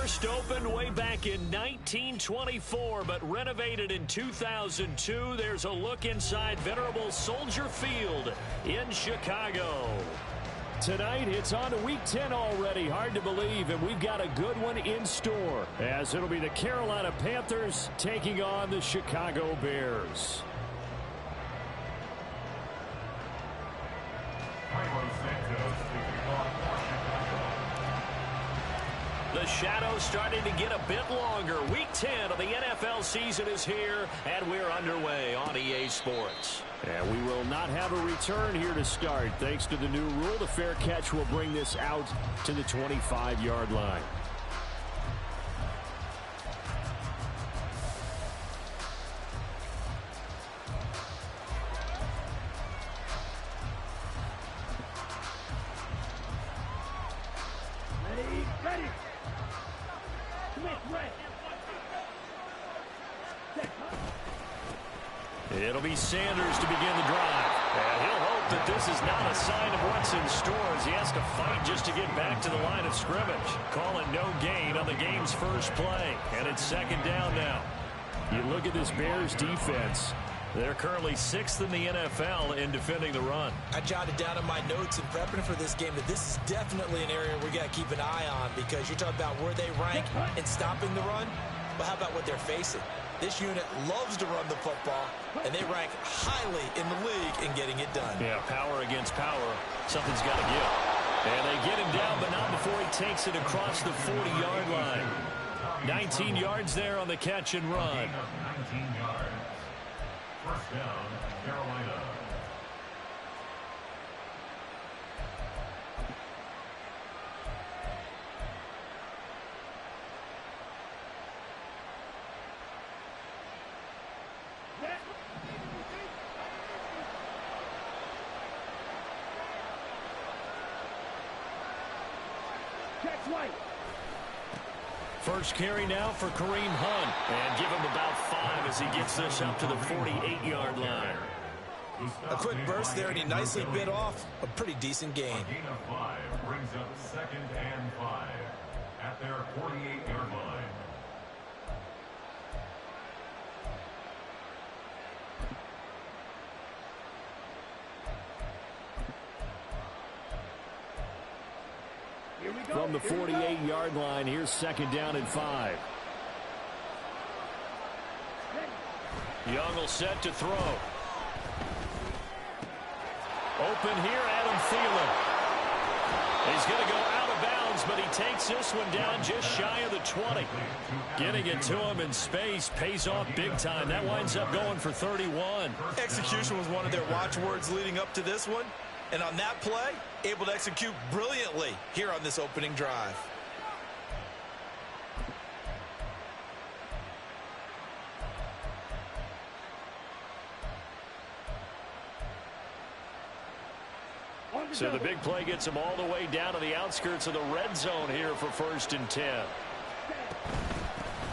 First opened way back in 1924, but renovated in 2002. There's a look inside venerable Soldier Field in Chicago. Tonight, it's on to Week 10 already. Hard to believe, and we've got a good one in store, as it'll be the Carolina Panthers taking on the Chicago Bears. The shadow's starting to get a bit longer. Week 10 of the NFL season is here, and we're underway on EA Sports. And we will not have a return here to start. Thanks to the new rule, the fair catch will bring this out to the 25-yard line. Ready. It'll be Sanders to begin the drive. And he'll hope that this is not a sign of what's in store as he has to fight just to get back to the line of scrimmage. Calling no gain on the game's first play. And it's second down now. You look at this Bears defense. They're currently 6th in the NFL in defending the run. I jotted down in my notes in prepping for this game that this is definitely an area we got to keep an eye on, because you're talking about where they rank in stopping the run. But how about what they're facing? This unit loves to run the football, and they rank highly in the league in getting it done. Yeah, power against power. Something's got to give. And they get him down, but not before he takes it across the 40-yard line. 19 yards there on the catch and run. 19 yards. First down, Carolina. First carry now for Kareem Hunt. And give him about 5 as he gets this up to the 48-yard line. A quick burst there, and he nicely bit off a pretty decent gain. A gain of 5 brings up 2nd and 5 at their 48-yard line. From the 48-yard line, here's 2nd down and 5. Young will set to throw. Open here, Adam Thielen. He's going to go out of bounds, but he takes this one down just shy of the 20. Getting it to him in space pays off big time. That winds up going for 31. Execution was one of their watchwords leading up to this one. And on that play, able to execute brilliantly here on this opening drive. So the big play gets him all the way down to the outskirts of the red zone here for 1st and 10.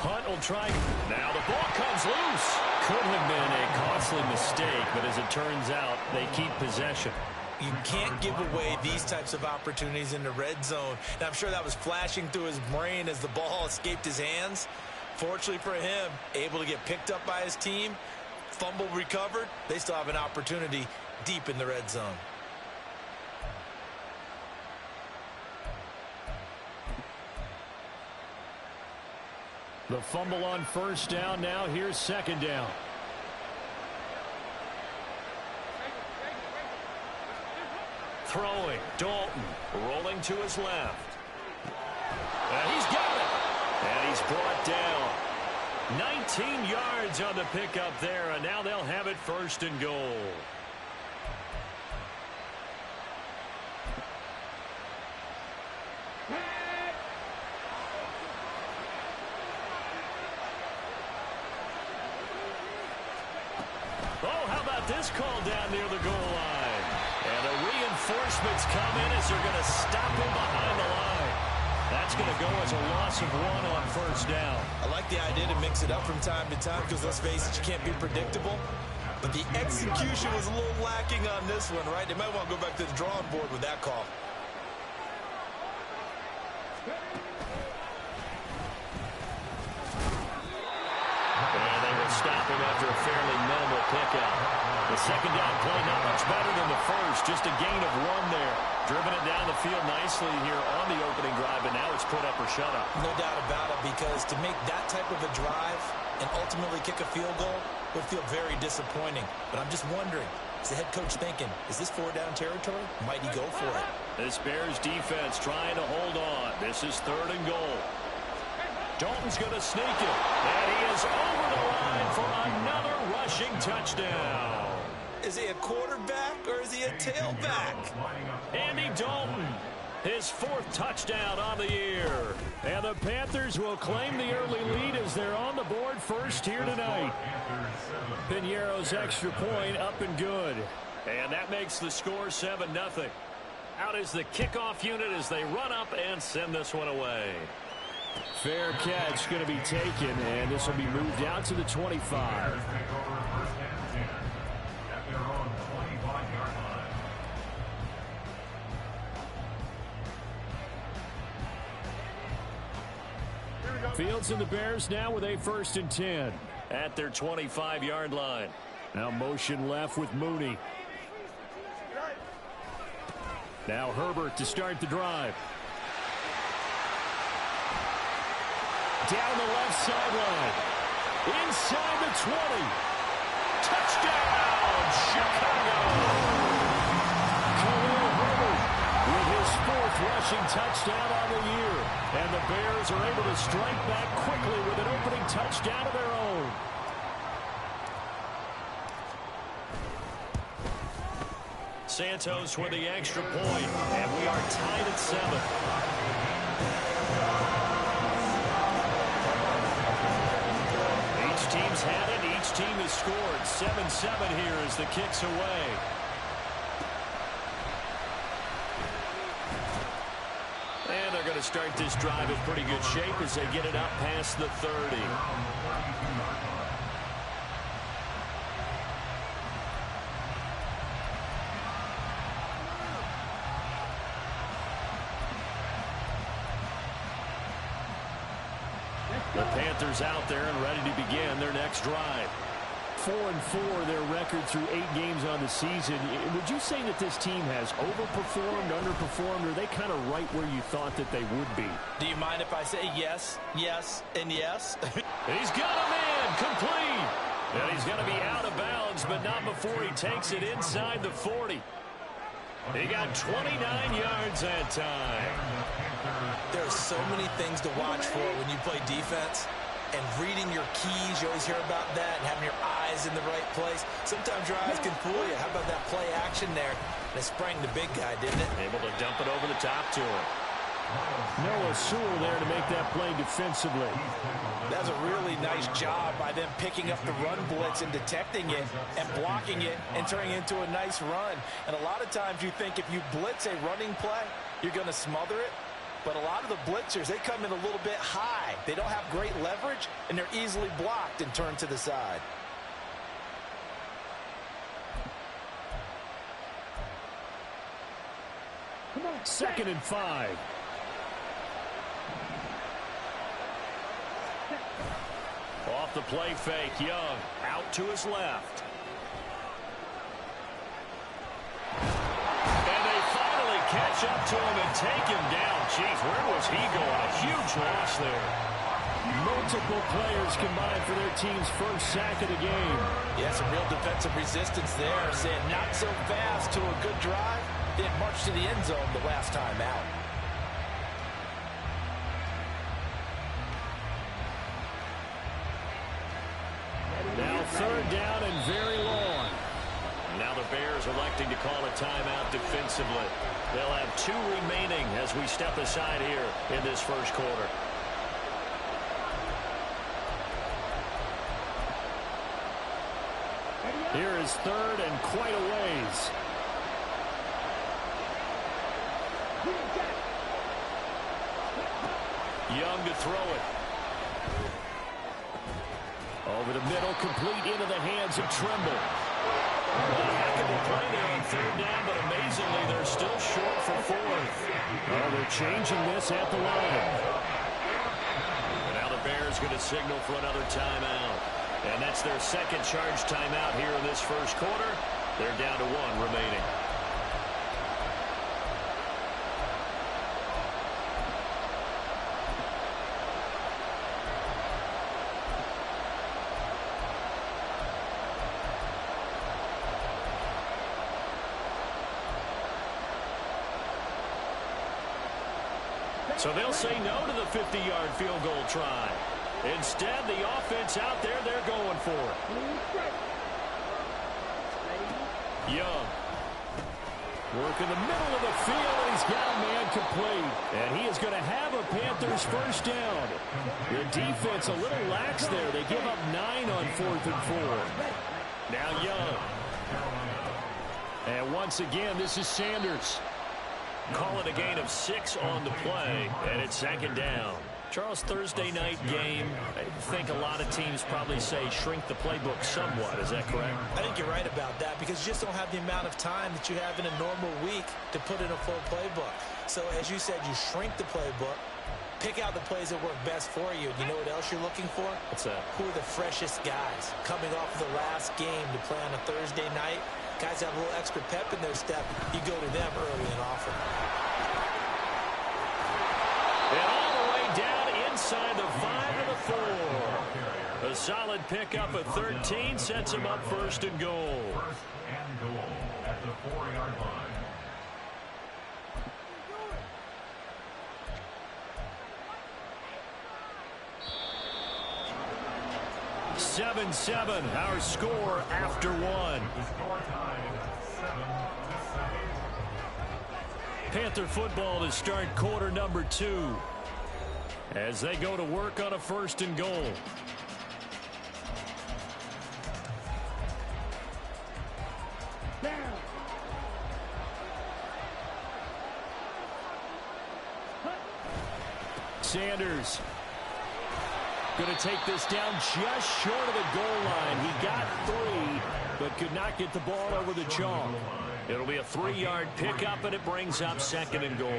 Hunt will try. Now the ball comes loose. Could have been a costly mistake, but as it turns out, they keep possession. You can't give away these types of opportunities in the red zone. Now, I'm sure that was flashing through his brain as the ball escaped his hands. Fortunately for him, able to get picked up by his team, fumble recovered. They still have an opportunity deep in the red zone. The fumble on 1st down now. Here's 2nd down. Throwing, Dalton, rolling to his left. And he's got it. And he's brought down. 19 yards on the pickup there, and now they'll have it 1st and goal. Oh, how about this call down near the goal line? And the reinforcements come in as they're going to stop him behind the line. That's going to go as a loss of 1 on 1st down. I like the idea to mix it up from time to time because, let's face it, you can't be predictable. But the execution was a little lacking on this one, right? They might want to go back to the drawing board with that call. to stop him after a fairly minimal pickup. The second down play not much better than the first. Just a gain of 1 there. Driven it down the field nicely here on the opening drive, and now it's put up or shut up. No doubt about it, because to make that type of a drive and ultimately kick a field goal would feel very disappointing. But I'm just wondering, is the head coach thinking, is this 4-down territory? Might he go for it? This Bears defense trying to hold on. This is 3rd and goal. Dalton's going to sneak it. And he is over the line for another rushing touchdown. Is he a quarterback or is he a tailback? Andy Dalton, his 4th touchdown on the year. And the Panthers will claim the early lead as they're on the board first here tonight. Piñeiro's extra point up and good. And that makes the score 7-0. Out is the kickoff unit as they run up and send this one away. Fair catch going to be taken, and this will be moved out to the 25. Fields and the Bears now with a 1st and 10 at their 25-yard line. Now motion left with Mooney. Now Herbert to start the drive. Down the left sideline. Inside the 20. Touchdown, Chicago! Khalil Herbert with his 4th rushing touchdown on the year. And the Bears are able to strike back quickly with an opening touchdown of their own. Santos with the extra point, and we are tied at 7. Each team's had it. Each team has scored. 7-7 here as the kick's away. And they're going to start this drive in pretty good shape as they get it up past the 30. The Panthers out there and ready to begin their next drive. 4-4 their record through 8 games on the season. Would you say that this team has overperformed, underperformed, or are they kind of right where you thought that they would be? Do you mind if I say yes, yes, and yes? He's got him in, complete. And he's going to be out of bounds, but not before he takes it inside the 40. He got 29 yards that time. There are so many things to watch for when you play defense. And reading your keys, you always hear about that, and having your eyes in the right place. Sometimes your eyes can fool you. How about that play action there? And it sprang the big guy, didn't it? Able to dump it over the top to him. Noah Sewell there to make that play defensively. That's a really nice job by them picking up the run blitz and detecting it and blocking it and turning it into a nice run. And a lot of times you think if you blitz a running play, you're going to smother it. But a lot of the blitzers, they come in a little bit high. They don't have great leverage, and they're easily blocked and turned to the side. Come on. 2nd and 5. Off the play fake, Young out to his left. And they finally catch up to him and take him down. Jeez, where was he going? A huge loss there. Multiple players combined for their team's first sack of the game. Yeah, some real defensive resistance there. Saying not so fast to a good drive. Then march to the end zone the last time out. Now 3rd down and very long. Now the Bears electing to call a timeout defensively. They'll have 2 remaining as we step aside here in this first quarter. Here is 3rd and quite a ways. Young to throw it. Over the middle, complete into the hands of Trimble. A heck of a play there on 3rd down, but amazingly, they're still short for 4th. Oh, they're changing this at the line. And now the Bears going to signal for another timeout. And that's their second charge timeout here in this first quarter. They're down to 1 remaining. So they'll say no to the 50-yard field goal try. Instead, the offense out there, they're going for it. Young. Work in the middle of the field, and he's got a man complete. And he is going to have a Panthers first down. The defense a little lax there. They give up 9 on 4th and 4. Now Young. And once again, this is Sanders. Call it a gain of 6 on the play, and it's second down. Charles, Thursday night game, I think a lot of teams probably say shrink the playbook somewhat. Is that correct? I think you're right about that because you just don't have the amount of time that you have in a normal week to put in a full playbook. So as you said, you shrink the playbook, pick out the plays that work best for you. You know what else you're looking for? What's that? Who are the freshest guys coming off of the last game to play on a Thursday night? Guys have a little extra pep in their step. You go to them early and often. And all the way down inside the 5 of the 4. A solid pickup at 13 sets him up first and goal. First and goal at the 4-yard line. Seven, our score after 1. The score tied 7-7. Panther football to start quarter number 2 as they go to work on a first and goal. Sanders going to take this down just short of the goal line. He got 3, but could not get the ball over the chalk. It'll be a 3-yard pickup, and it brings up second and goal.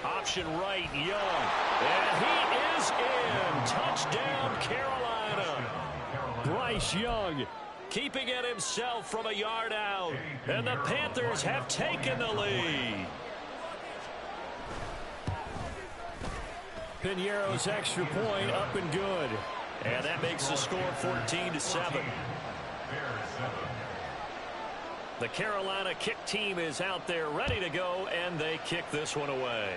Option right, Young. And he is in. Touchdown, Carolina. Bryce Young keeping it himself from a yard out. And the Panthers have taken the lead. Piñeiro's extra point up and good. And that makes the score 14-7. The Carolina kick team is out there ready to go, and they kick this one away.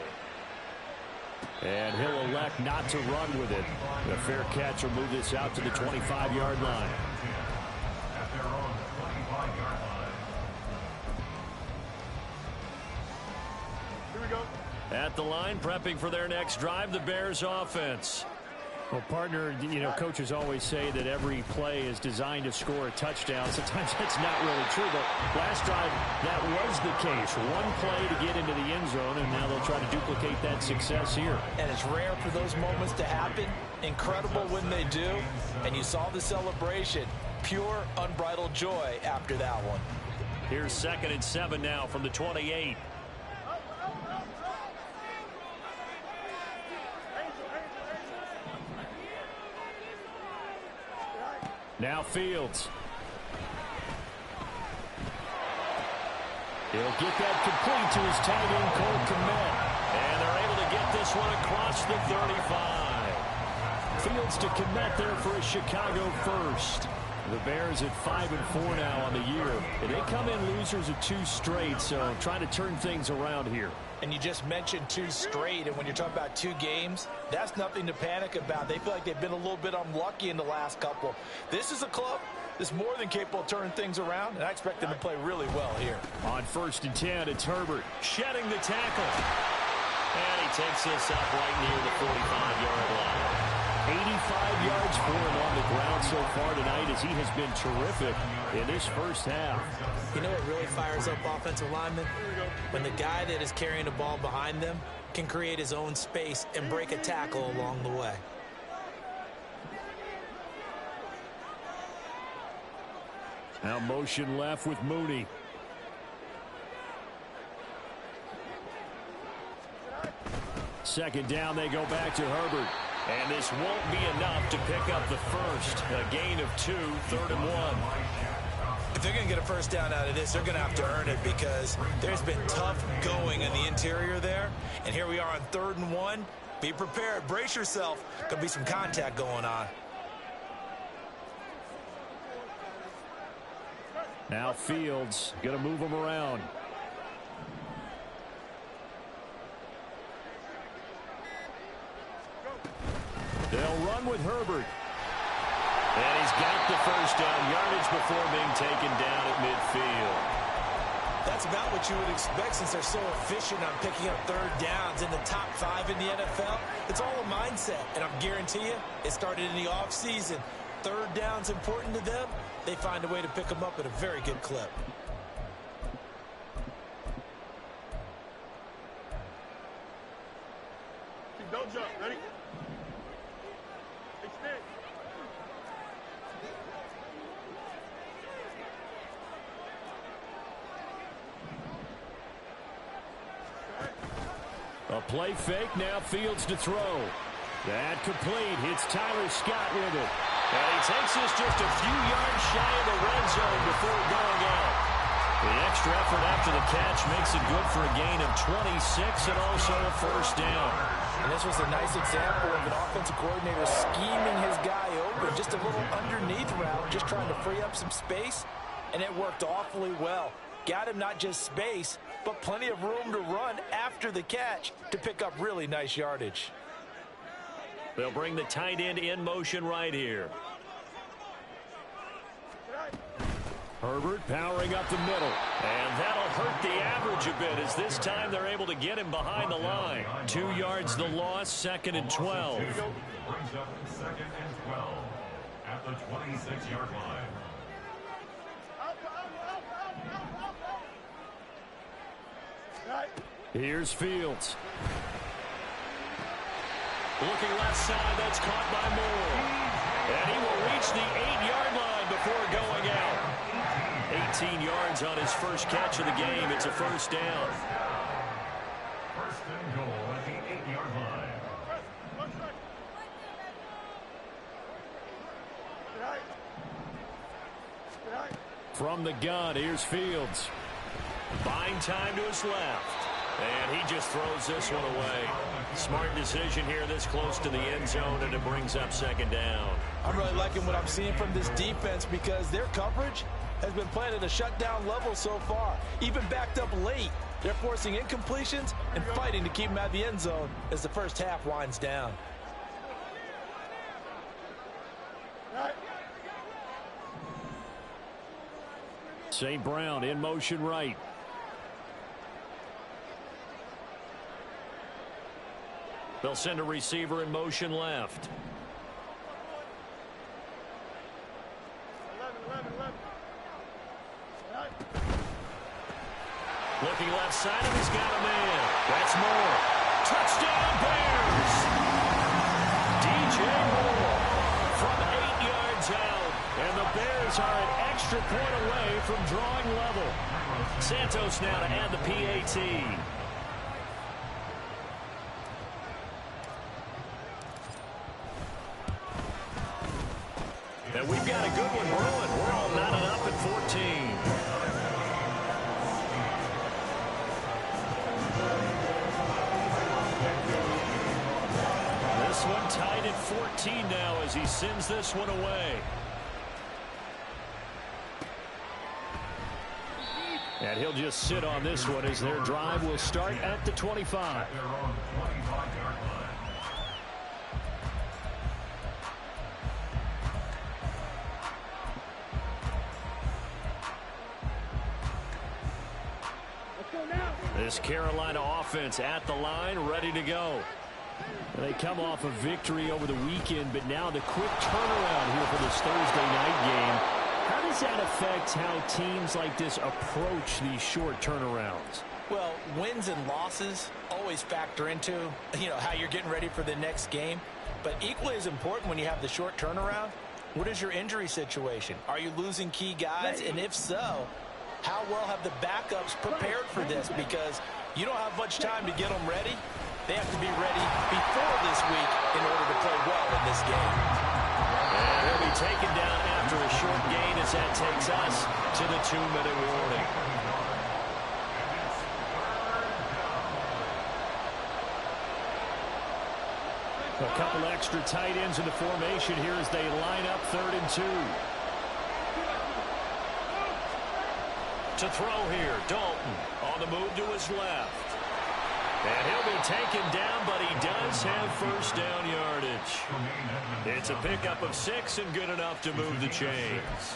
And he'll elect not to run with it. The fair catch will move this out to the 25-yard line. At their own 25-yard line. Here we go. At the line, prepping for their next drive, the Bears offense. Well, partner, you know, coaches always say that every play is designed to score a touchdown. Sometimes that's not really true, but last drive, that was the case. One play to get into the end zone, and now they'll try to duplicate that success here. And it's rare for those moments to happen. Incredible when they do. And you saw the celebration. Pure, unbridled joy after that one. Here's 2nd and 7 now from the 28. Now Fields. He'll get that complete to his tight end, Cole Kmet. And they're able to get this one across the 35. Fields to Kmet there for a Chicago first. The Bears at 5-4 now on the year. And they come in losers of 2 straight, so trying to turn things around here. And you just mentioned 2 straight, and when you're talking about 2 games, that's nothing to panic about. They feel like they've been a little bit unlucky in the last couple. This is a club that's more than capable of turning things around, and I expect them to play really well here. On 1st and 10, it's Herbert shedding the tackle. And he takes this up right near the 45-yard line. 85 yards for him on the ground so far tonight as he has been terrific in this first half. You know what really fires up offensive linemen? When the guy that is carrying the ball behind them can create his own space and break a tackle along the way. Now motion left with Mooney. Second down, they go back to Herbert. And this won't be enough to pick up the first. A gain of 2, 3rd and 1. If they're going to get a first down out of this, they're going to have to earn it because there's been tough going in the interior there. And here we are on 3rd and 1. Be prepared. Brace yourself. Could be some contact going on. Now Fields going to move him around. They'll run with Herbert. And he's got the first down yardage before being taken down at midfield. That's about what you would expect since they're so efficient on picking up 3rd downs in the top 5 in the NFL. It's all a mindset, and I guarantee you it started in the offseason. 3rd down's important to them. They find a way to pick them up at a very good clip. Don't jump. Ready? Extend. A play fake, now Fields to throw. That complete, hits Tyler Scott with it. And he takes this just a few yards shy of the red zone before going out. The extra effort after the catch makes it good for a gain of 26 and also a first down. And this was a nice example of an offensive coordinator scheming his guy open. Just a little underneath route, just trying to free up some space, and it worked awfully well. Got him not just space, but plenty of room to run after the catch to pick up really nice yardage. They'll bring the tight end in motion right here. Herbert powering up the middle. And that'll hurt the average a bit as this time they're able to get him behind the line. 2 yards the loss, 2nd and 12. Brings up 2nd and 12 at the 26-yard line. Here's Fields. Looking left side, that's caught by Moore. And he will reach the 8-yard line before going out. 18 yards on his first catch of the game. It's a first down. First and goal at the 8-yard line. From the gun, here's Fields. Buying time to his left. And he just throws this one away. Smart decision here this close to the end zone, and it brings up 2nd down. I'm really liking what I'm seeing from this defense because their coverage has been played at a shutdown level so far. Even backed up late, they're forcing incompletions and fighting to keep them at the end zone as the first half winds down. St. Brown in motion right. They'll send a receiver in motion left. Looking left side, and he's got a man. That's Moore. Touchdown, Bears! DJ Moore from 8 yards out. And the Bears are an extra point away from drawing level. Santos now to add the PAT. And we've got a good one brewing. We're all knotted up at 14. This one tied at 14 now as he sends this one away. And he'll just sit on this one as their drive will start at the 25. Their own 25-yard line. This Carolina offense at the line, ready to go. They come off a victory over the weekend, but now the quick turnaround here for this Thursday night game. How does that affect how teams like this approach these short turnarounds? Well, wins and losses always factor into, how you're getting ready for the next game. But equally as important when you have the short turnaround, what is your injury situation? Are you losing key guys? And if so, how well have the backups prepared for this? Because you don't have much time to get them ready. They have to be ready short gain as that takes us to the 2-minute warning. A couple extra tight ends in the formation here as they line up 3rd and 2. To throw here, Dalton on the move to his left. And he'll be taken down, but he does have first down yardage. It's a pickup of 6 and good enough to move the chains.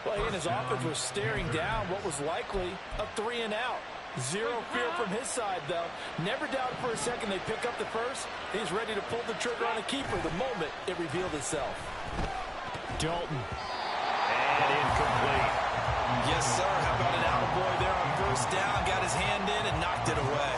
Well, he and his offense were staring down what was likely a 3 and out. Zero fear from his side, though. Never doubted for a second they pick up the first. He's ready to pull the trigger on a keeper the moment it revealed itself. Dalton. And incomplete. Yes, sir. How about an attaboy there on first down? Got his hand in and knocked it away.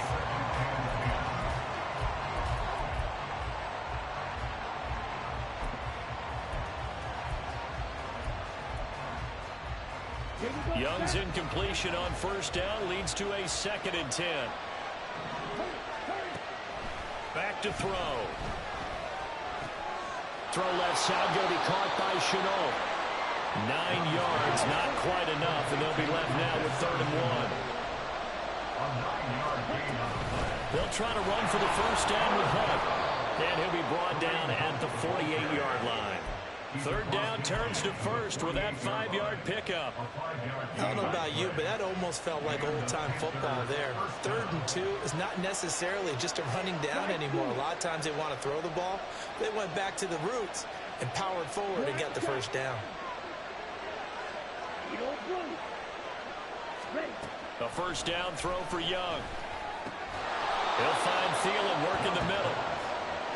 Young's incompletion on first down leads to a 2nd and 10. Back to throw. Throw left side, going to be caught by Chenault. 9 yards, not quite enough, and they'll be left now with 3rd and 1. They'll try to run for the first down with Hunt. And he'll be brought down at the 48-yard line. 3rd down turns to first with that 5-yard pickup. I don't know about you, but that almost felt like old-time football there. 3rd and 2 is not necessarily just a running down anymore. A lot of times they want to throw the ball. They went back to the roots and powered forward and got the first down. A first down throw for Young. He'll find Thielen work in the middle.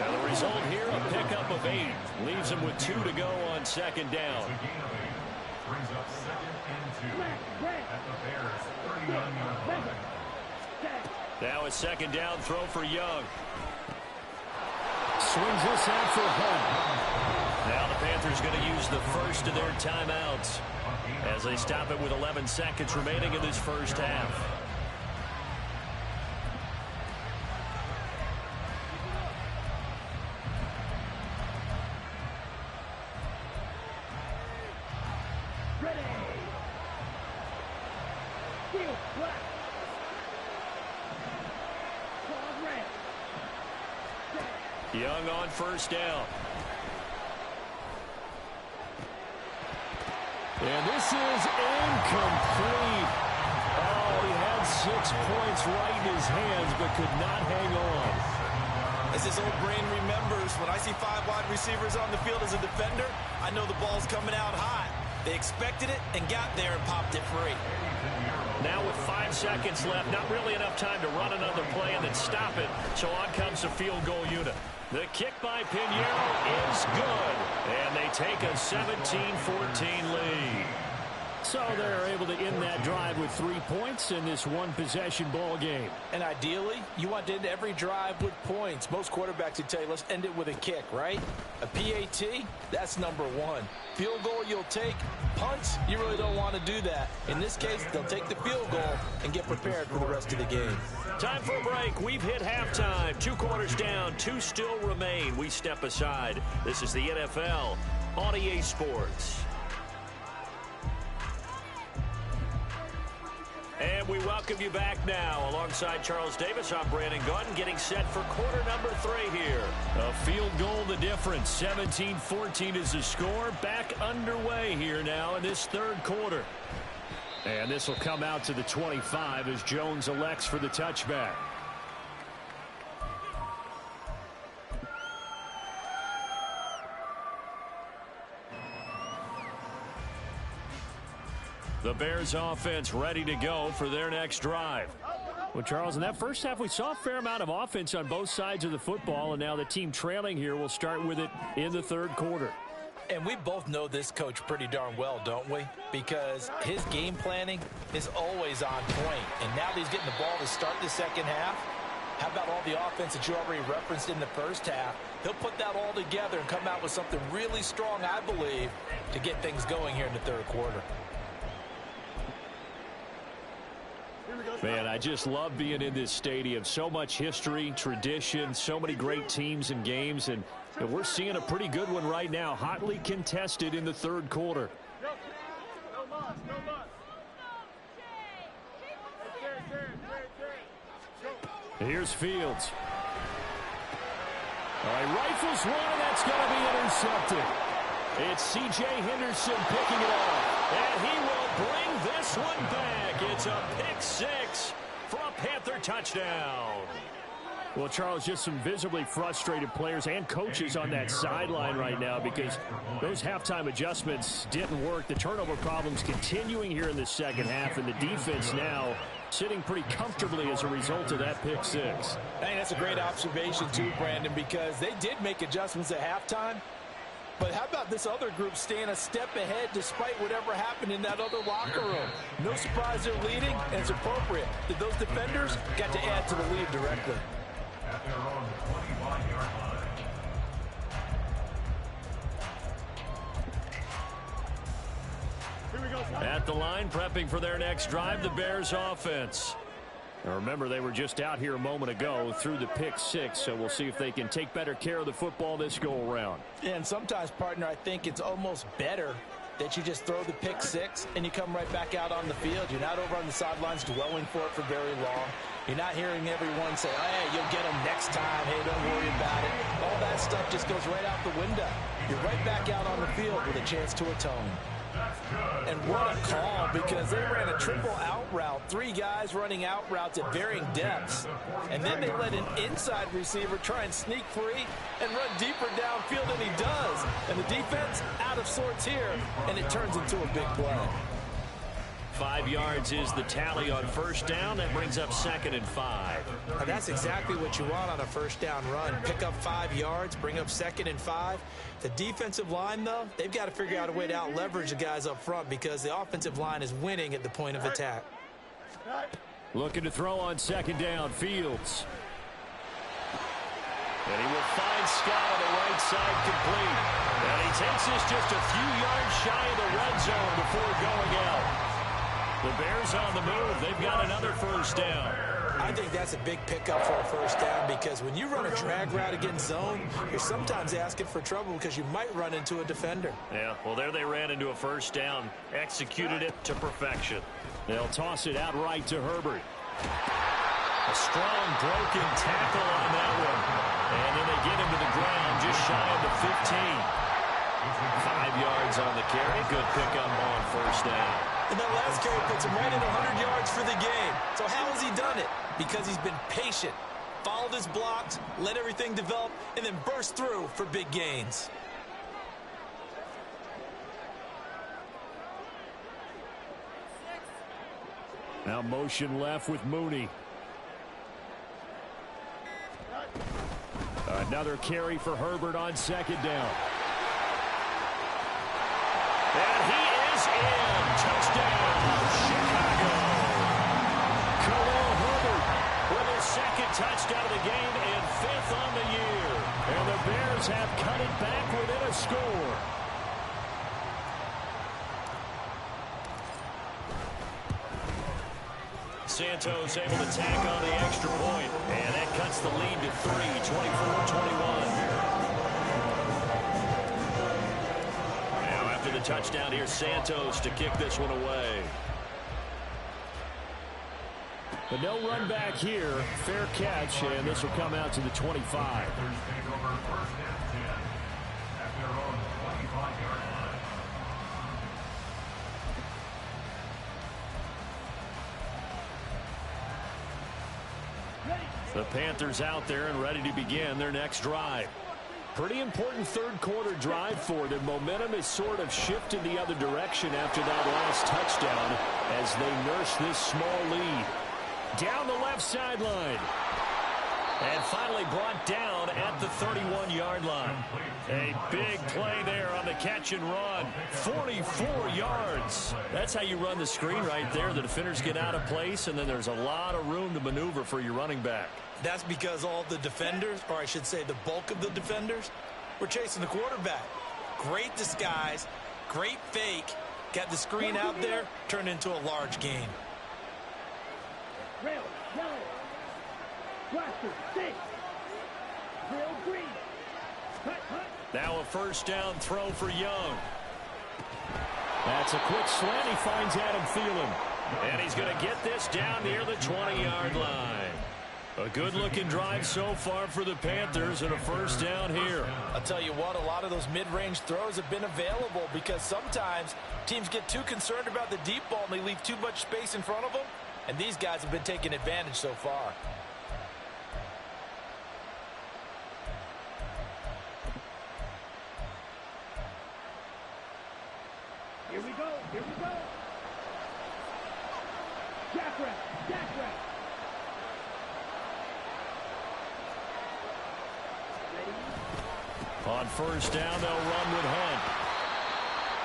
And the result here, a pickup of 8. Leaves him with 2 to go on 2nd down. Brings up 2nd and 2 at the Bears' 39-yard line. Now a 2nd down throw for Young. Swings this out for Hunt. Now the Panthers going to use the first of their timeouts as they stop it with 11 seconds remaining in this first half. Young on first down. And this is incomplete. Oh, he had 6 points right in his hands, but could not hang on. As his old brain remembers, when I see 5 wide receivers on the field as a defender, I know the ball's coming out hot. They expected it and got there and popped it free. Now with 5 seconds left, not really enough time to run another play and then stop it. So on comes the field goal unit. The kick by Pinheiro is good. And they take a 17-14 lead. So they're able to end that drive with 3 points in this one-possession ball game. And ideally, you want to end every drive with points. Most quarterbacks would tell you, let's end it with a kick, right? A PAT, that's number 1. Field goal you'll take. Punts, you really don't want to do that. In this case, they'll take the field goal and get prepared for the rest of the game. Time for a break. We've hit halftime. 2 quarters down, 2 still remain. We step aside. This is the NFL on EA Sports. And we welcome you back now. Alongside Charles Davis, I'm Brandon Gautin, getting set for quarter number 3 here. A field goal the difference. 17-14 is the score. Back underway here now in this 3rd quarter. And this will come out to the 25 as Jones elects for the touchback. The Bears offense ready to go for their next drive. Well, Charles, in that first half, we saw a fair amount of offense on both sides of the football, and now the team trailing here will start with it in the 3rd quarter. And we both know this coach pretty darn well, don't we? Because his game planning is always on point. And now that he's getting the ball to start the 2nd half, how about all the offense that you already referenced in the first half? He'll put that all together and come out with something really strong, I believe, to get things going here in the 3rd quarter. Man, I just love being in this stadium. So much history, tradition, so many great teams and games, and we're seeing a pretty good one right now, hotly contested in the 3rd quarter. Here's Fields. All right, rifles one, and that's going to be intercepted. It's C.J. Henderson picking it off, and he will bring this one back. It's a pick six for a Panther touchdown. Well, Charles, just some visibly frustrated players and coaches on that sideline right now because those halftime adjustments didn't work. The turnover problems continuing here in the second half, and the defense now sitting pretty comfortably as a result of that pick six. I think that's a great observation too, Brandon, because they did make adjustments at halftime. But how about this other group staying a step ahead despite whatever happened in that other locker room? No surprise they're leading, and it's appropriate that those defenders got to add to the lead directly. At their own 25-yard line. Here we go. At the line, prepping for their next drive, the Bears offense. Now remember, they were just out here a moment ago through the pick six, so we'll see if they can take better care of the football this go-around. Yeah, and sometimes, partner, I think it's almost better that you just throw the pick six and you come right back out on the field. You're not over on the sidelines dwelling for it for very long. You're not hearing everyone say, oh, hey, you'll get them next time. Hey, don't worry about it. All that stuff just goes right out the window. You're right back out on the field with a chance to atone. And what a call, because they ran a triple out route. Three guys running out routes at varying depths. And then they let an inside receiver try and sneak free and run deeper downfield than he does. And the defense out of sorts here, and it turns into a big play. 5 yards is the tally on first down. That brings up 2nd and 5. And that's exactly what you want on a first down run. Pick up 5 yards, bring up 2nd and 5. The defensive line, though, they've got to figure out a way to out-leverage the guys up front because the offensive line is winning at the point of attack. Looking to throw on 2nd down, Fields. And he will find Scott on the right side complete. And he takes this just a few yards shy of the red zone before going out. The Bears on the move. They've got another first down. I think that's a big pickup for a first down because when you run a drag route against zone, you're sometimes asking for trouble because you might run into a defender. Yeah, well, there they ran into a first down, executed it to perfection. They'll toss it out right to Herbert. A strong broken tackle on that one. And then they get him to the ground just shy of the 15. 5 yards on the carry. Good pickup on first down. And that last carry puts him right at 100 yards for the game. So how has he done it? Because he's been patient, followed his blocks, let everything develop, and then burst through for big gains. Now motion left with Mooney. Another carry for Herbert on 2nd down. And he is in. Touchdown, Chicago. Khalil Herbert with his 2nd touchdown of the game and 5th on the year. And the Bears have cut it back within a score. Santos able to tack on the extra point. And that cuts the lead to 3, 24-21. After the touchdown, here's Santos to kick this one away. But no run back here. Fair catch, and this will come out to the 25. The Panthers out there and ready to begin their next drive. Pretty important third-quarter drive for them. Momentum has sort of shifted the other direction after that last touchdown as they nurse this small lead. Down the left sideline. And finally brought down at the 31-yard line. A big play there on the catch and run. 44 yards. That's how you run the screen right there. The defenders get out of place, and then there's a lot of room to maneuver for your running back. That's because all the defenders, or I should say the bulk of the defenders, were chasing the quarterback. Great disguise, great fake. Got the screen out there, turned into a large gain. Red, yellow, blaster, stick, real green. Now a first down throw for Young. That's a quick slant. He finds Adam Thielen. And he's going to get this down near the 20-yard line. A good-looking drive so far for the Panthers and a first down here. I'll tell you what, a lot of those mid-range throws have been available because sometimes teams get too concerned about the deep ball and they leave too much space in front of them, and these guys have been taking advantage so far. Here we go. Here we go. Jackrabbit. Jackrabbit. On first down, they'll run with Hunt.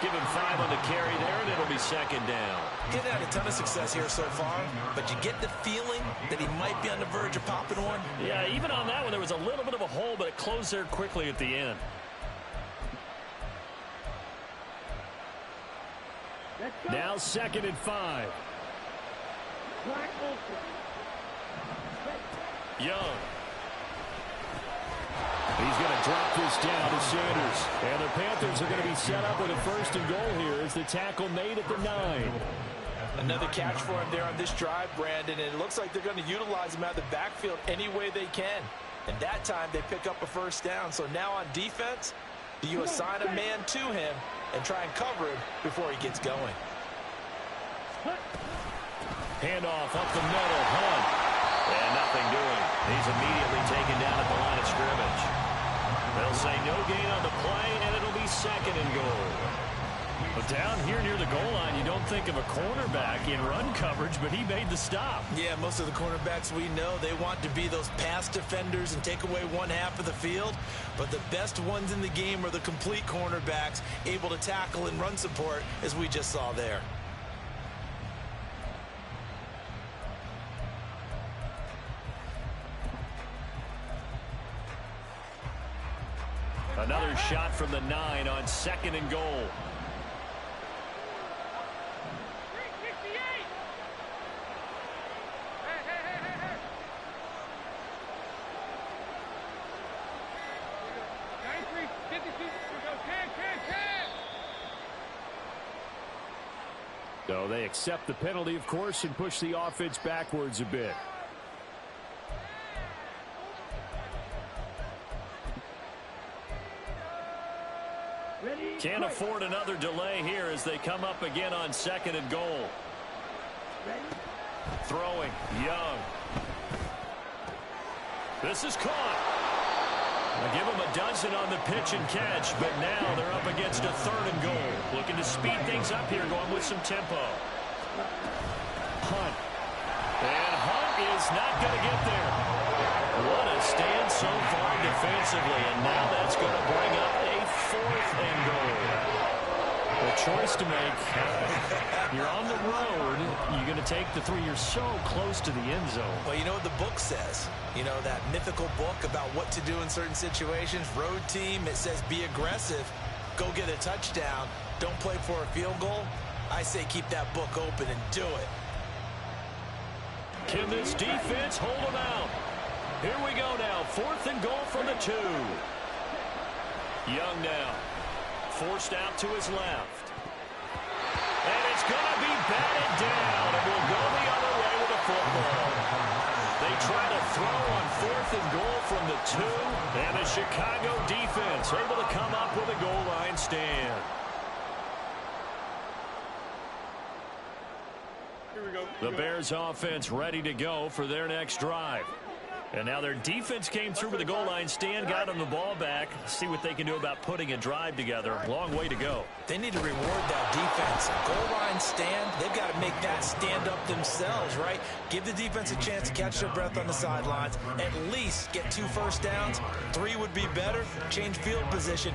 Give him 5 on the carry there, and it'll be second down. He's had a ton of success here so far, but you get the feeling that he might be on the verge of popping one. Yeah, even on that one, there was a little bit of a hole, but it closed there quickly at the end. Now 2nd and 5. Young. He's going to drop this down to Sanders. And the Panthers are going to be set up with a 1st and goal here as the tackle made at the 9. Another catch for him there on this drive, Brandon, and it looks like they're going to utilize him out of the backfield any way they can. And that time they pick up a first down. So now on defense, do you assign a man to him and try and cover him before he gets going? Handoff up the middle. Hunt. And nothing doing. He's immediately taken down at the line of scrimmage. They'll say no gain on the play, and it'll be 2nd and goal. But down here near the goal line, you don't think of a cornerback in run coverage, but he made the stop. Yeah, most of the cornerbacks we know, they want to be those pass defenders and take away one half of the field. But the best ones in the game are the complete cornerbacks, able to tackle and run support, as we just saw there. Another shot from the 9 on 2nd and goal. So they accept the penalty, of course, and push the offense backwards a bit. Can't afford another delay here as they come up again on 2nd and goal. Throwing, Young. This is caught. I give them a dozen on the pitch and catch, but now they're up against a 3rd and goal. Looking to speed things up here, going with some tempo. Hunt. And Hunt is not going to get there. What a stand so far defensively, and now that's going to bring up a 4th and goal. A choice to make. You're on the road. You're going to take the 3. You're so close to the end zone. Well, you know what the book says. You know, that mythical book about what to do in certain situations. Road team, it says be aggressive. Go get a touchdown. Don't play for a field goal. I say keep that book open and do it. Can this defense hold them out? Here we go now. 4th and goal from the 2. Young now. Forced out to his left. And it's going to be batted down. It will go the other way with the football. They try to throw on 4th and goal from the 2. And the Chicago defense able to come up with a goal line stand. Here we go. The Bears offense ready to go for their next drive. And now their defense came through with a goal line stand, got them the ball back. See what they can do about putting a drive together. Long way to go. They need to reward that defense. Goal line stand, they've got to make that stand up themselves, right? Give the defense a chance to catch their breath on the sidelines. At least get 2 first downs. 3 would be better. Change field position.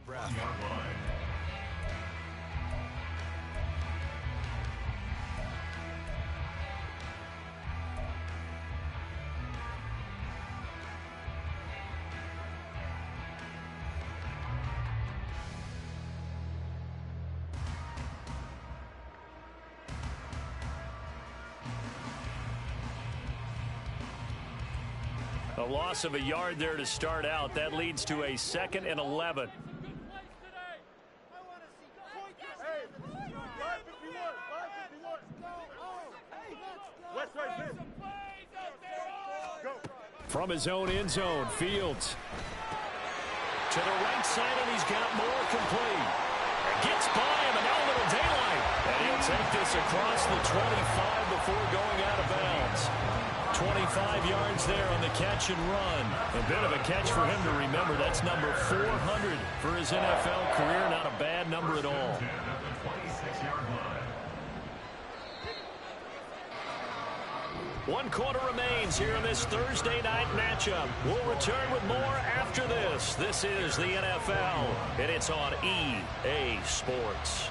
breath. A loss of a yard there to start out. That leads to a 2nd and 11. From his own end zone, Fields to the right side, and he's got more complete. Gets by him, and now a little daylight. And he'll take this across the 25 before going out of bounds. 25 yards there on the catch and run. A bit of a catch for him to remember. That's number 400 for his NFL career. Not a bad number at all. One quarter remains here in this Thursday night matchup. We'll return with more after this. This is the NFL, and it's on EA Sports.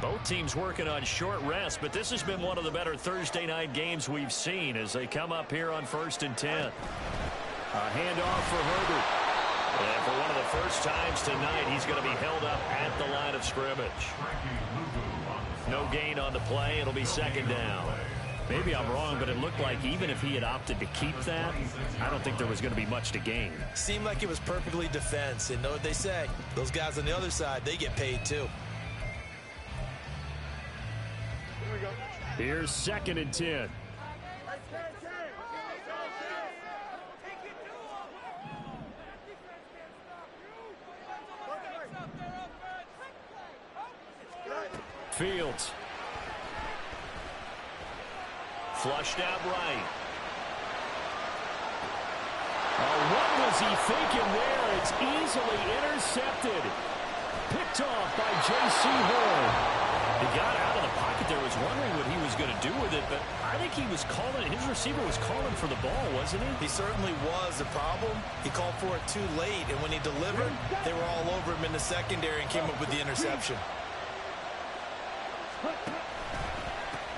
Both teams working on short rest, but this has been one of the better Thursday night games we've seen as they come up here on 1st and 10. A handoff for Herbert. And for one of the first times tonight, he's going to be held up at the line of scrimmage. No gain on the play. It'll be 2nd down. Maybe I'm wrong, but it looked like even if he had opted to keep that, I don't think there was going to be much to gain. Seemed like it was perfectly defense. And know what they say? Those guys on the other side, they get paid too. Here's 2nd and 10. Fields. Flushed out right. What was he thinking there? It's easily intercepted. Picked off by J.C. Horn. He got out of the pocket there, was wondering what he was going to do with it, but I think he was calling, his receiver was calling for the ball, wasn't he? He certainly was. The problem, he called for it too late, and when he delivered, they were all over him in the secondary and came up with the interception.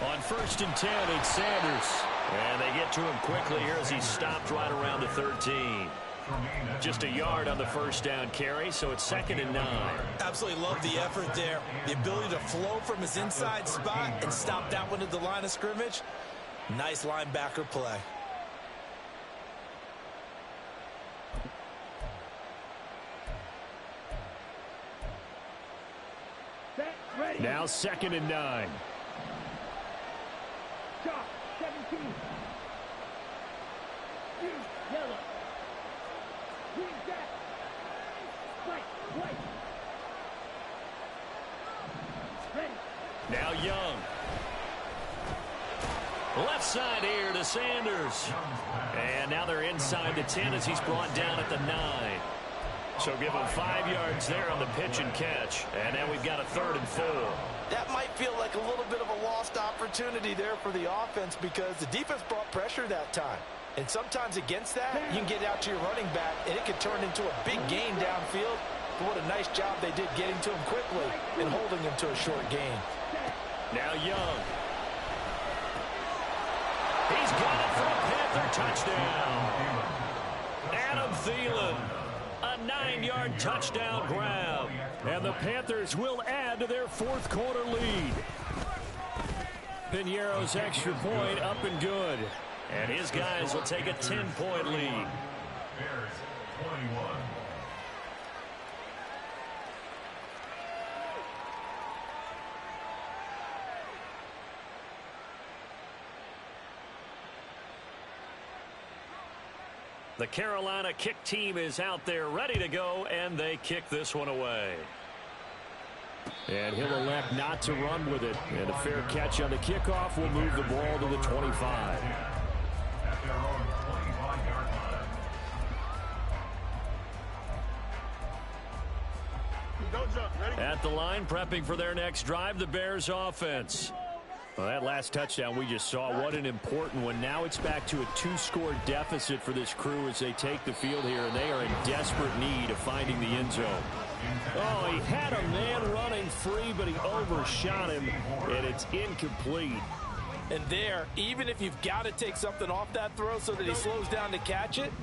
On 1st and 10, it's Sanders. And they get to him quickly here as he stopped right around the 13. Just a yard on the 1st down carry, so it's 2nd and 9. Absolutely love the effort there. The ability to flow from his inside spot and stop that one at the line of scrimmage. Nice linebacker play. Now 2nd and 9. Shot, 17. Yellow. Green jack. White. Ready. Now Young. Left side here to Sanders. And now they're inside the 10 as he's brought down at the 9. So give him 5 yards there on the pitch and catch. And now we've got a 3rd and 4. That might feel like a little bit of a lost opportunity there for the offense because the defense brought pressure that time. And sometimes against that, you can get out to your running back, and it could turn into a big gain downfield. But what a nice job they did getting to him quickly and holding him to a short gain. Now Young. He's got it for a Panther touchdown. Adam Thielen. A 9-yard touchdown grab. And the Panthers will add to their 4th quarter lead. Piñeiro's extra point up and good. And his guys will take a 10-point lead. Bears 21. The Carolina kick team is out there ready to go, and they kick this one away. And he'll elect not to run with it. And a fair catch on the kickoff will move the ball to the 25. At their own 25-yard line. Don't jump. Ready? At the line, prepping for their next drive, the Bears offense. Well, that last touchdown we just saw, what an important one. Now it's back to a 2-score deficit for this crew as they take the field here, and they are in desperate need of finding the end zone. Oh, he had a man running free, but he overshot him, and it's incomplete. And there, even if you've got to take something off that throw so that he slows down to catch it,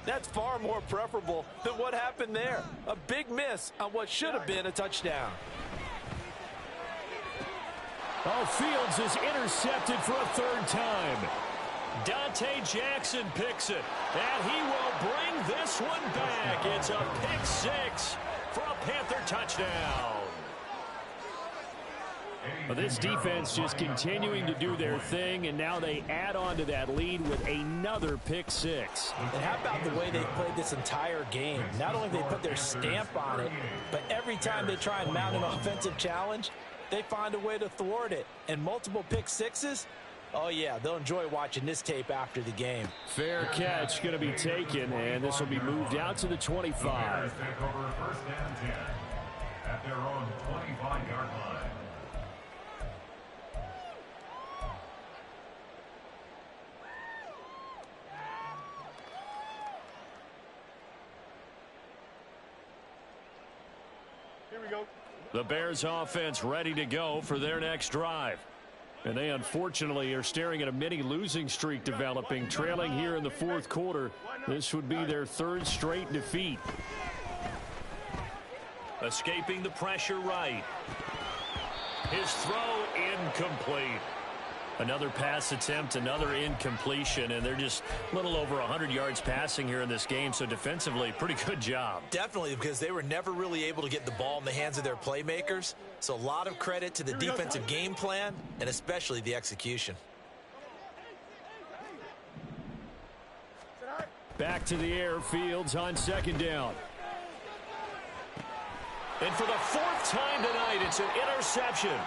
that's far more preferable than what happened there. A big miss on what should have been a touchdown. Oh, Fields is intercepted for a third time. Dante Jackson picks it, and he will bring this one back. It's a pick six for a Panther touchdown. Well, this defense just continuing to do their thing, and now they add on to that lead with another pick six. And how about the way they played this entire game? Not only they put their stamp on it, but every time they try and mount an offensive challenge, they find a way to thwart it. And multiple pick sixes, oh yeah, they'll enjoy watching this tape after the game. Fair catch going to be taken, and this will be moved out to the 25. The Bears take over first and 10 at their own 25-yard line. Here we go. The Bears offense ready to go for their next drive. And they unfortunately are staring at a mini losing streak developing, trailing here in the fourth quarter. This would be their third straight defeat. Escaping the pressure right. His throw incomplete. Another pass attempt, another incompletion, and they're just a little over 100 yards passing here in this game, so defensively, pretty good job. Definitely, because they were never really able to get the ball in the hands of their playmakers, so a lot of credit to the defensive game plan and especially the execution. Back to the air, Fields on second down. And for the fourth time tonight, it's an interception.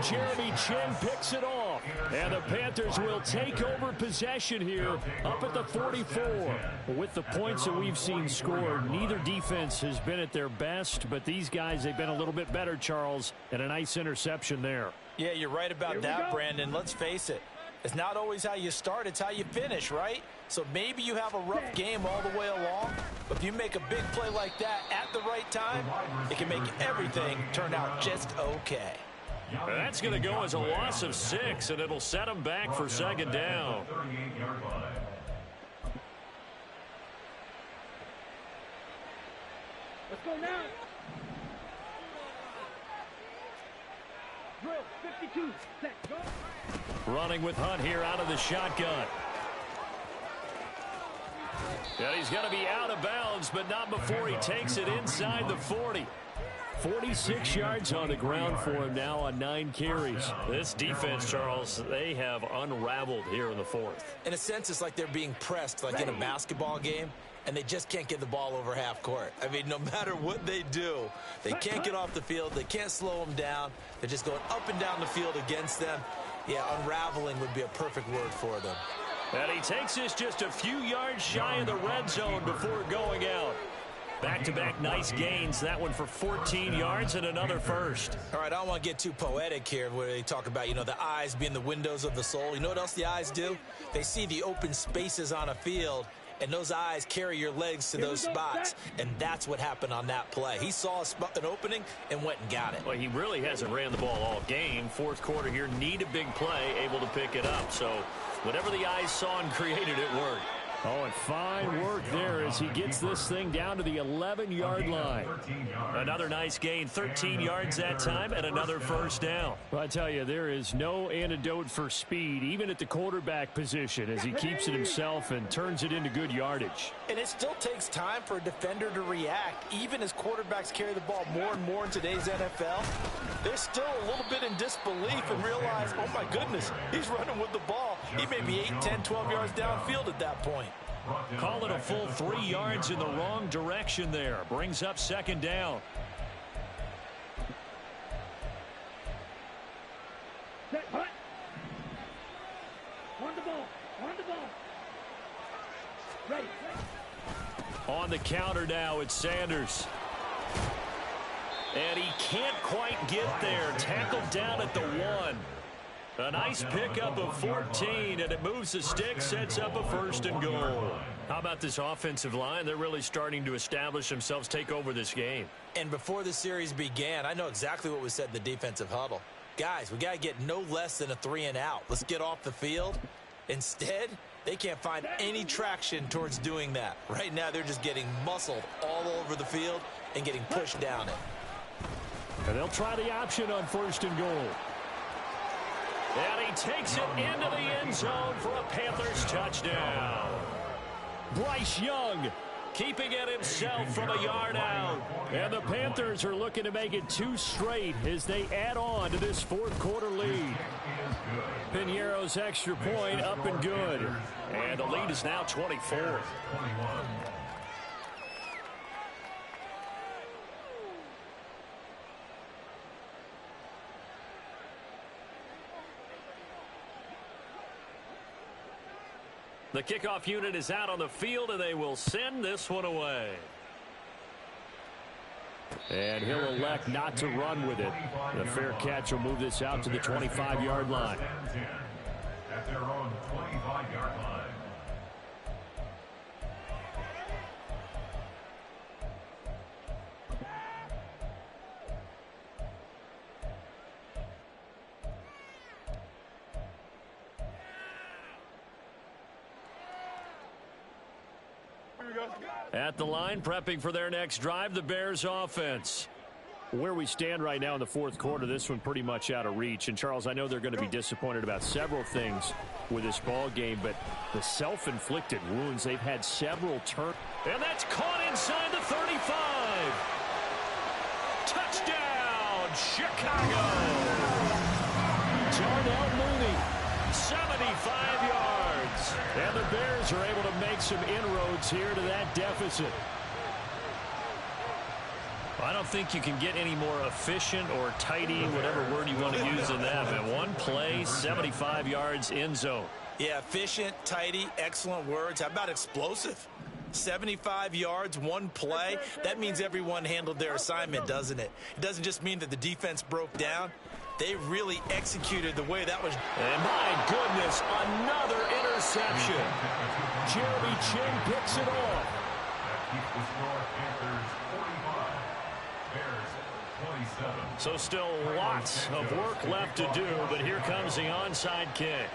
Jeremy Chin picks it off, and the Panthers will take over possession here up at the 44. With the points that we've seen scored, neither defense has been at their best, but these guys, they've been a little bit better, Charles, and a nice interception there. Yeah, you're right about that, Brandon. Let's face it. It's not always how you start, it's how you finish, right? So maybe you have a rough game all the way along, but if you make a big play like that at the right time, it can make everything turn out just okay. That's going to go as a loss of 6, and it'll set them back for second down. Let's go now. Drill, 52, set, go. Running with Hunt here out of the shotgun. And he's going to be out of bounds, but not before he takes it inside the 40. 46 yards on the ground for him now on 9 carries. This defense, Charles, they have unraveled here in the fourth. In a sense, it's like they're being pressed like in a basketball game, and they just can't get the ball over half court. I mean, no matter what they do, they can't get off the field. They can't slow them down. They're just going up and down the field against them. Yeah, unraveling would be a perfect word for them. And he takes this just a few yards shy of the red zone before going out. Back-to-back nice gains. That one for 14 yards and another first. All right, I don't want to get too poetic here where they talk about, the eyes being the windows of the soul. You know what else the eyes do? They see the open spaces on a field, and those eyes carry your legs to those spots, and that's what happened on that play. He saw an opening and went and got it. Well, he really hasn't ran the ball all game. Fourth quarter here, need a big play, able to pick it up. So whatever the eyes saw and created, it worked. Oh, and fine work there as he gets this thing down to the 11-yard line. Another nice gain, 13 yards that time, and another first down. Well, I tell you, there is no antidote for speed, even at the quarterback position, as he keeps it himself and turns it into good yardage. And it still takes time for a defender to react, even as quarterbacks carry the ball more and more in today's NFL. They're still a little bit in disbelief and realize, oh my goodness, he's running with the ball. He may be 8, 10, 12 yards downfield at that point. Call it a full 3 yards in the wrong direction there. Brings up second down. Set, hut. On the ball, on the ball. Ready. On the counter now, it's Sanders. And he can't quite get there. Tackled down at the 1. A nice pickup of 14, and it moves the stick, sets up a 1st and goal. How about this offensive line? They're really starting to establish themselves, take over this game. And before the series began, I know exactly what was said in the defensive huddle. Guys, we got to get no less than a 3-and-out. Let's get off the field. Instead, they can't find any traction towards doing that. Right now, they're just getting muscled all over the field and getting pushed down it. And they'll try the option on 1st and goal. And he takes it into the end zone for a Panthers touchdown. Bryce Young keeping it himself from a yard out. And the Panthers are looking to make it 2 straight as they add on to this 4th quarter lead. Piñeiro's extra point up and good. And the lead is now 24. The kickoff unit is out on the field, and they will send this one away. And he'll elect not to run with it. The fair catch will move this out to the 25-yard line. At their own 25-yard line. At the line, prepping for their next drive, the Bears offense. Where we stand right now in the 4th quarter, this one pretty much out of reach. And, Charles, I know they're going to be disappointed about several things with this ball game, but the self-inflicted wounds, they've had several turns. And that's caught inside the 35. Touchdown, Chicago. Darnell Mooney, 75 yards. And the Bears are able to make some inroads here to that deficit. I don't think you can get any more efficient or tidy, whatever word you want to use in that. But one play, 75 yards, end zone. Yeah, efficient, tidy, excellent words. How about explosive? 75 yards, one play. That means everyone handled their assignment, doesn't it? It doesn't just mean that the defense broke down. They really executed the way that was. And my goodness, another interception. Jeremy Chin picks it off. That keeps the score Panthers 45. Bears 27. So still lots of work left to do, but here comes the onside kick.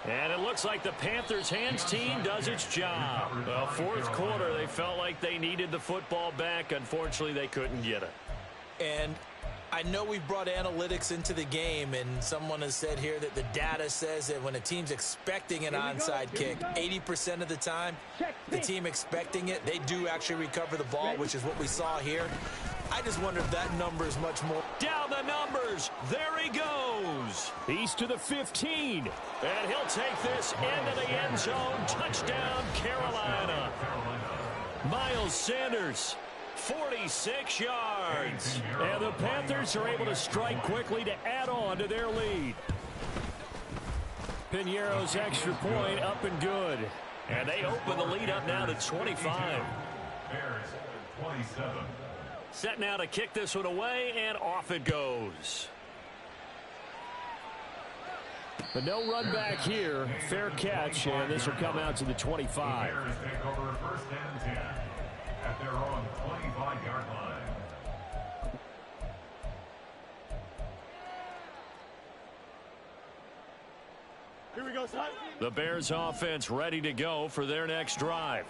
And it looks like the Panthers hands team does its job. Well, 4th quarter, they felt like they needed the football back. Unfortunately, they couldn't get it. And I know we've brought analytics into the game, and someone has said here that the data says that when a team's expecting an onside kick, 80% of the time, the team expecting it, they do actually recover the ball, which is what we saw here. I just wonder if that number is much more. Down the numbers. There he goes. He's to the 15. And he'll take this into the end zone. Touchdown, Carolina. Miles Sanders, 46 yards. And the Panthers are able to strike quickly to add on to their lead. Piñeiro's extra point up and good. And they open the lead up now to 25. Bears 27. Set now to kick this one away, and off it goes. But no run back here. Fair catch, and this will come out to the 25. Bears take over 1st and 10 at their own 25-yard line. Here we go, son. The Bears offense ready to go for their next drive.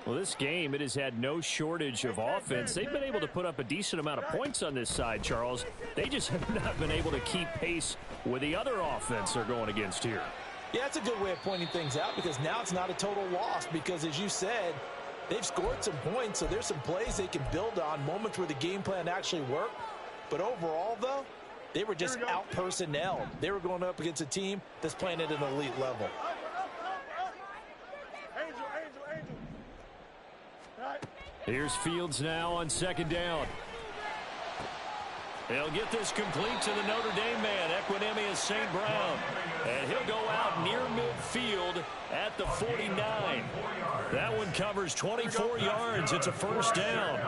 Well, this game, it has had no shortage of offense. They've been able to put up a decent amount of points on this side, Charles. They just have not been able to keep pace with the other offense they're going against here. Yeah, that's a good way of pointing things out, because now it's not a total loss, because as you said, they've scored some points, so there's some plays they can build on, moments where the game plan actually worked. But overall, though, they were just out-personnelled. They were going up against a team that's playing at an elite level. Here's Fields now on 2nd down. He'll get this complete to the Notre Dame man, Equinemius St. Brown. And he'll go out near midfield at the 49. That one covers 24 yards. It's a 1st down.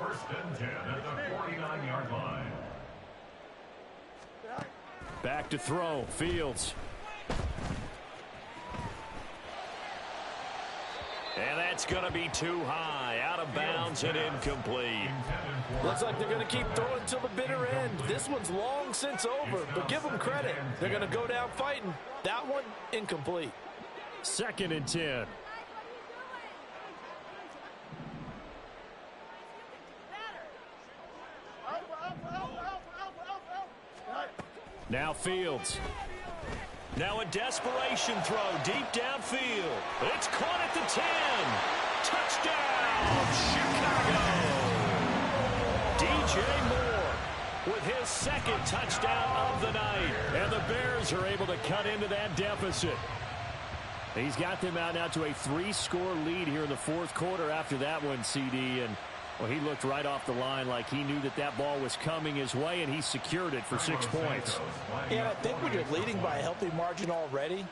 First and 10 at the 49-yard line. Back to throw. Fields. And that's going to be too high. Out of bounds and incomplete. Looks like they're going to keep throwing till the bitter end. This one's long since over, but give them credit. They're going to go down fighting. That one, incomplete. Second and 10. Now Fields. Now a desperation throw deep downfield. It's caught at the 10. Touchdown, Chicago. DJ Moore with his second touchdown of the night. And the Bears are able to cut into that deficit. He's got them out now to a 3-score lead here in the fourth quarter after that one, CD. And well, he looked right off the line like he knew that that ball was coming his way, and he secured it for 6 points. Yeah, I think when you're leading by a healthy margin already,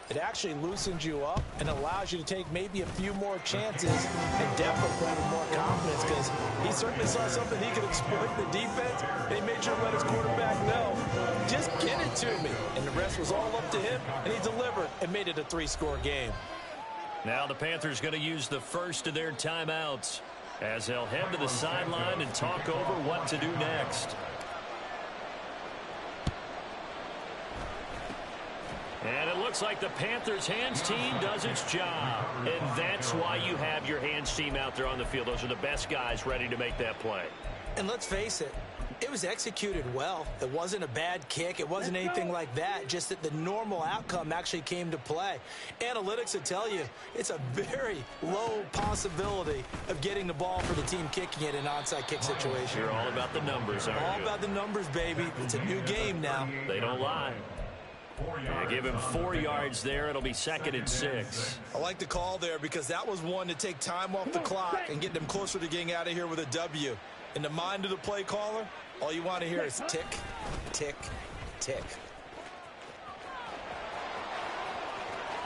it actually loosens you up and allows you to take maybe a few more chances and definitely play with more confidence, because he certainly saw something he could exploit the defense, and he made sure to let his quarterback know, just get it to me. And the rest was all up to him, and he delivered and made it a 3-score game. Now the Panthers going to use the first of their timeouts as they'll head to the sideline and talk over what to do next. And it looks like the Panthers hands team does its job. And that's why you have your hands team out there on the field. Those are the best guys ready to make that play. And let's face it, it was executed well. It wasn't a bad kick. It wasn't anything like that. Just that the normal outcome actually came to play. Analytics will tell you it's a very low possibility of getting the ball for the team kicking it in an onside kick situation. You're all about the numbers, aren't you? All about the numbers, baby. It's a new game now. They don't lie. Yeah, give him 4 yards there. It'll be 2nd and 6. I like the call there because that was one to take time off the clock and get them closer to getting out of here with a W. In the mind of the play caller, all you want to hear is tick, tick, tick.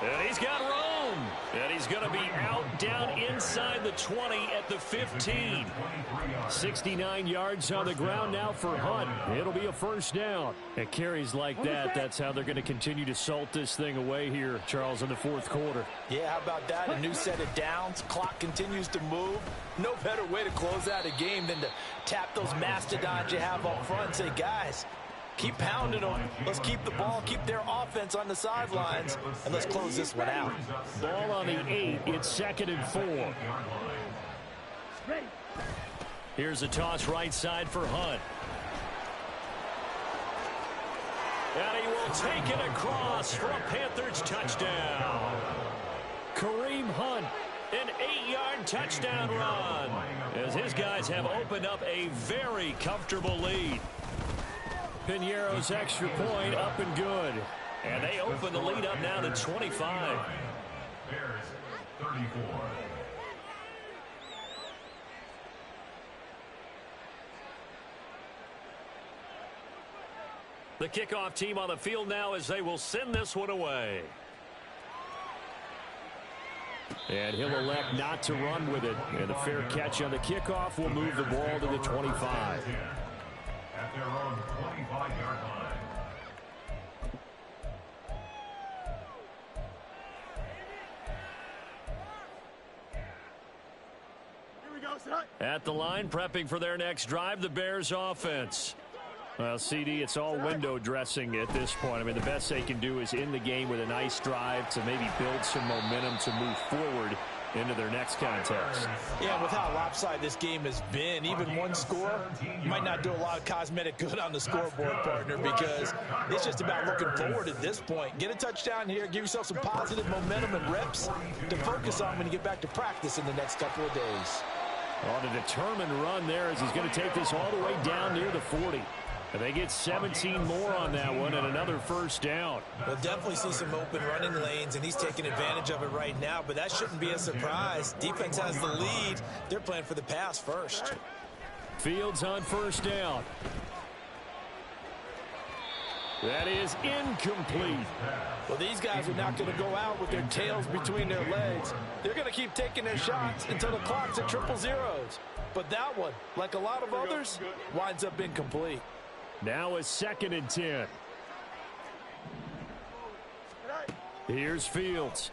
And he's got room. And he's going to be out down inside the 20 at the 15. 69 yards on the ground now for Hunt. It'll be a first down. At carries like that, that's how they're going to continue to salt this thing away here, Charles, in the fourth quarter. Yeah, how about that? A new set of downs. Clock continues to move. No better way to close out a game than to tap those mastodons you have up front and say, guys, keep pounding them. Let's keep the ball, keep their offense on the sidelines, and let's close this one out. Ball on the 8. It's 2nd and 4. Here's a toss right side for Hunt. And he will take it across for a Panthers touchdown. Kareem Hunt, an 8-yard touchdown run, as his guys have opened up a very comfortable lead. Piñeiro's extra point up and good. And they open the lead up now to 25. Bears 34. The kickoff team on the field now as they will send this one away. And he'll elect not to run with it. And the fair catch on the kickoff will move the ball to the 25. At their own 25-yard line. At the line, prepping for their next drive, the Bears offense. Well, CD, it's all window dressing at this point. I mean, the best they can do is in the game with a nice drive to maybe build some momentum to move forward into their next contest. Yeah, with how lopsided this game has been, even one score might not do a lot of cosmetic good on the scoreboard, partner, because it's just about looking forward at this point. Get a touchdown here, give yourself some positive momentum and reps to focus on when you get back to practice in the next couple of days. On a determined run there as he's going to take this all the way down near the 40. And they get 17 more on that one and another first down. We'll definitely see some open running lanes, and he's taking advantage of it right now, but that shouldn't be a surprise. Defense has the lead. They're playing for the pass first. Fields on first down. That is incomplete. Well, these guys are not going to go out with their tails between their legs. They're going to keep taking their shots until the clock's at 000. But that one, like a lot of others, winds up incomplete. Now a 2nd and 10. Here's Fields.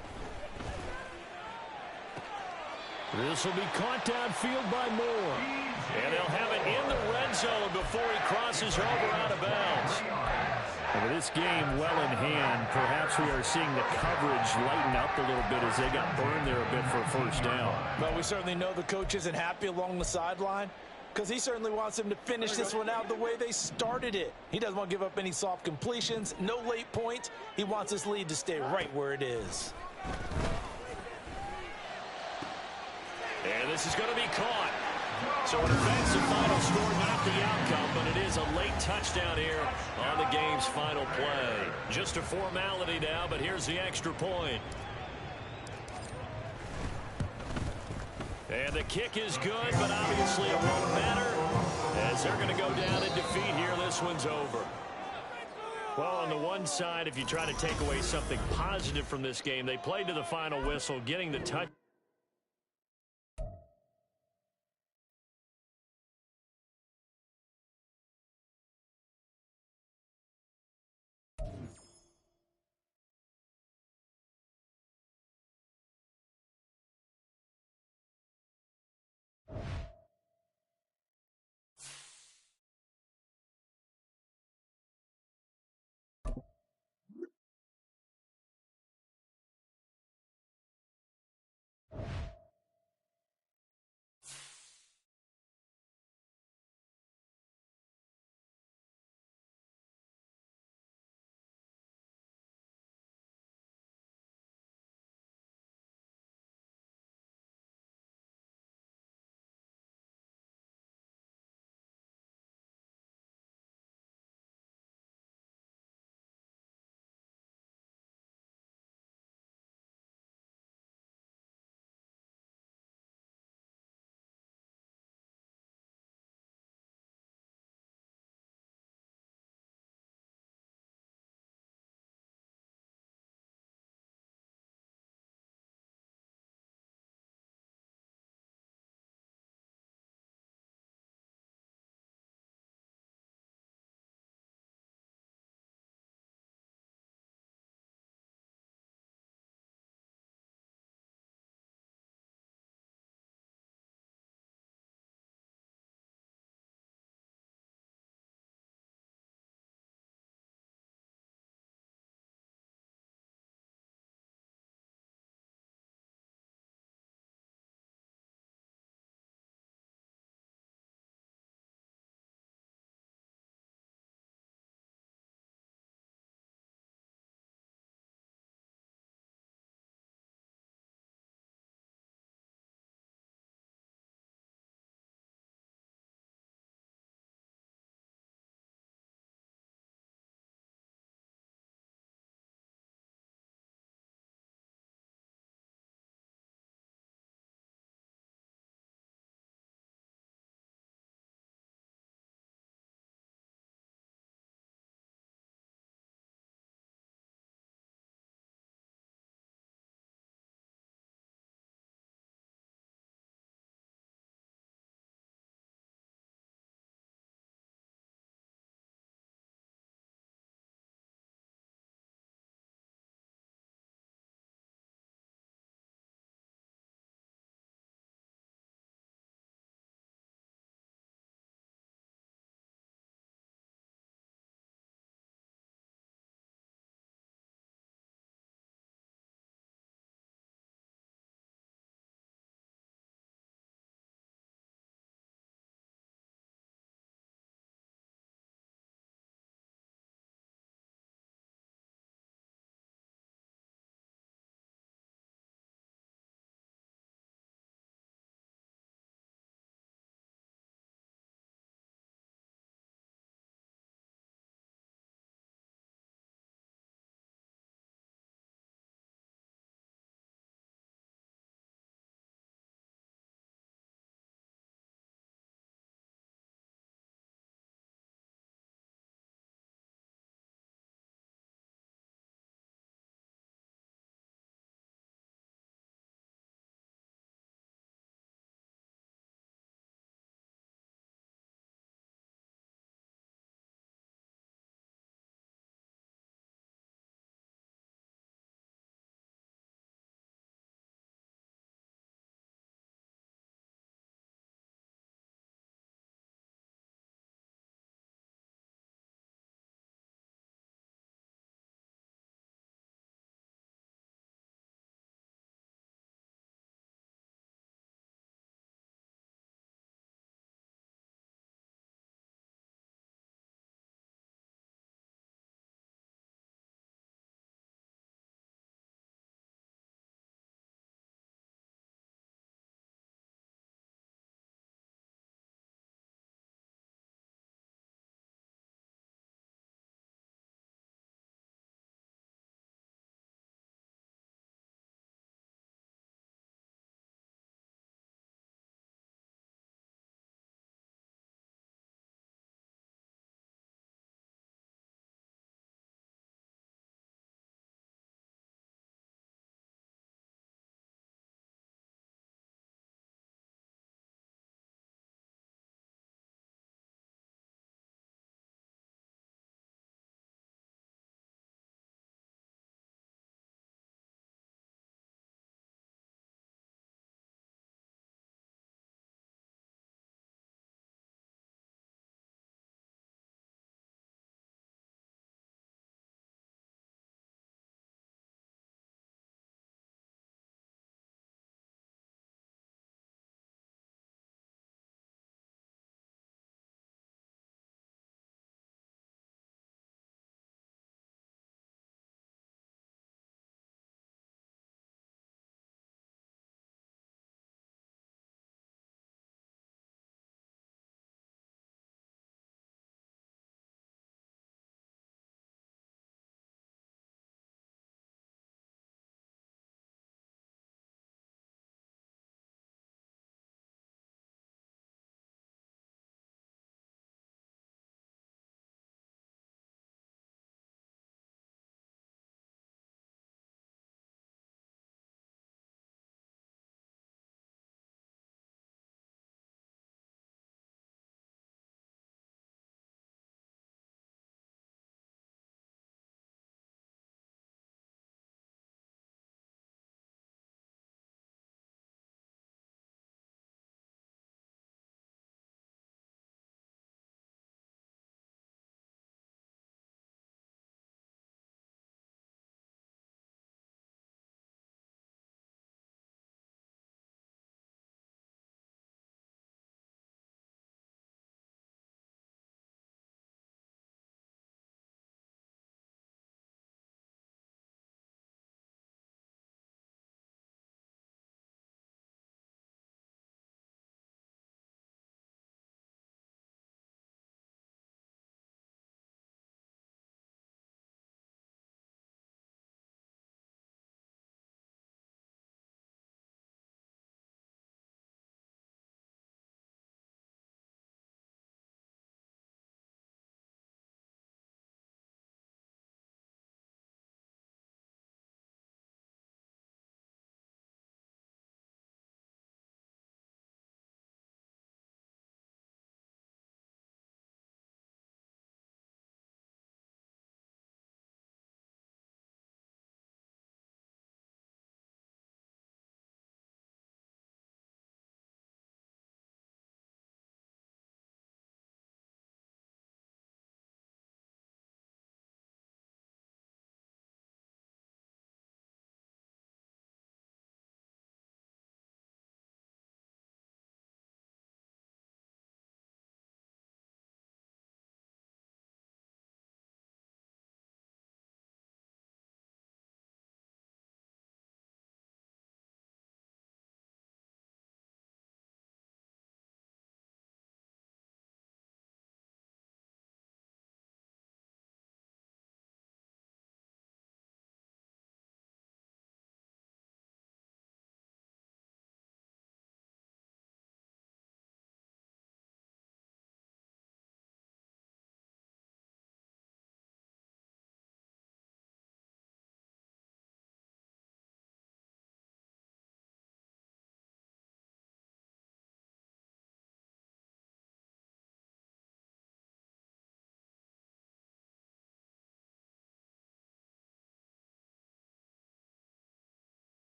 This will be caught downfield by Moore. And they'll have it in the red zone before he crosses over out of bounds. And with this game well in hand, perhaps we are seeing the coverage lighten up a little bit as they got burned there a bit for a first down. Well, we certainly know the coach isn't happy along the sideline because he certainly wants them to finish this one out the way they started it. He doesn't want to give up any soft completions, no late points. He wants his lead to stay right where it is. And this is going to be caught. So it affects the final score, not the outcome, but it is a late touchdown here on the game's final play. Just a formality now, but here's the extra point. And the kick is good, but obviously it won't matter as they're going to go down in defeat here. This one's over. Well, on the one side, if you try to take away something positive from this game, they played to the final whistle, getting the touch.